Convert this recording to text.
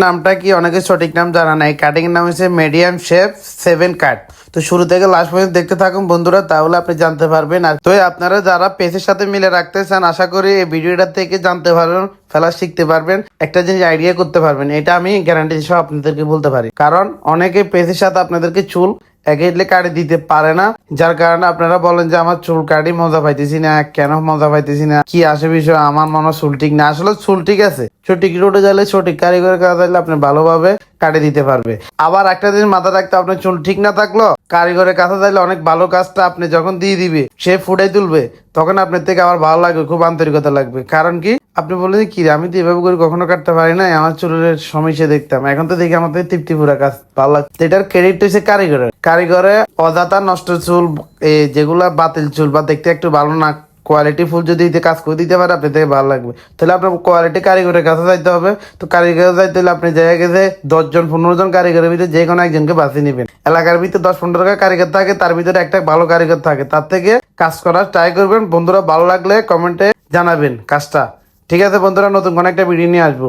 নামটা কি অনেকে সঠিক নাম জানা নাই। কাটিং এর নাম হচ্ছে মিডিয়াম শেপ 7 কাট। তো শুরু থেকে লাস্ট পর্যন্ত দেখতে থাকুন বন্ধুরা, তাহলে আপনি জানতে পারবেন। আর তো আপনারা যারা পেজের সাথে মিলে রাখতে চান, আশা করি এই ভিডিওটা থেকে জানতে পারবেন, ফেলা শিখতে পারবেন, একটা জিনিস আইডিয়া করতে পারবেন। এটা আমি গ্যারান্টি হিসেবে আপনাদেরকে বলতে পারি, কারণ অনেকে পেজের সাথে আপনাদেরকে চুল একেটলে কাটি দিতে পারে না, যার কারণে আপনারা বলেন যে আমার চুল কাটি মজা পাইতেছি না, কেন মজা পাইতেছি না, কি আসে বিষয়, আমার মনে হয় চুল ঠিক না। আসলে চুল ঠিক আছে, সঠিক রোডে গেলে সঠিক কারিগরের কাজ হলে আপনি ভালোভাবে কাটি দিতে পারবে। আবার একটা দিন মাথা রাখতে, আপনার চুল ঠিক না থাকলো কারিগরের কাছে চাইলে অনেক ভালো কাজটা আপনি যখন দিয়ে দিবে, সে ফুটাই তুলবে, তখন আপনার থেকে আবার ভালো লাগবে, খুব আন্তরিকতা লাগবে। কারণ কি আপনি বললেন কি রে, আমি তো এভাবে করে কখনো কাটতে পারি না, আমার চুলের সমস্যা দেখতাম, এখন তো দেখি আমার থেকে তৃপ্তি পুরা কাজ ভালো লাগছে। এটার ক্রেডিট হচ্ছে কারিগরে অযথা নষ্ট চুল, যেগুলা বাতিল চুল বা দেখতে একটু ভালো না, কোয়ালিটি ফুল যদি কাজ করে দিতে পারে, আপনি থেকে ভালো লাগবে। তাহলে আপনার কোয়ালিটি কারিগরের কাছে যাইতে হবে। তো কারিগর যাইতে হলে আপনি জায়গায় গেছে 10 জন 15 জন কারিগরের ভিতরে যে কোনো একজনকে বাছিয়ে নেবেন। এলাকার ভিতরে 10-15 টা কারিগর থাকে, তার ভিতরে একটা ভালো কারিগর থাকে, তার থেকে কাজ করার ট্রাই করবেন বন্ধুরা। ভালো লাগলে কমেন্টে জানাবেন কাজটা। ঠিক আছে বন্ধুরা, নতুন কোনো একটা ভিডিও নিয়ে আসবো।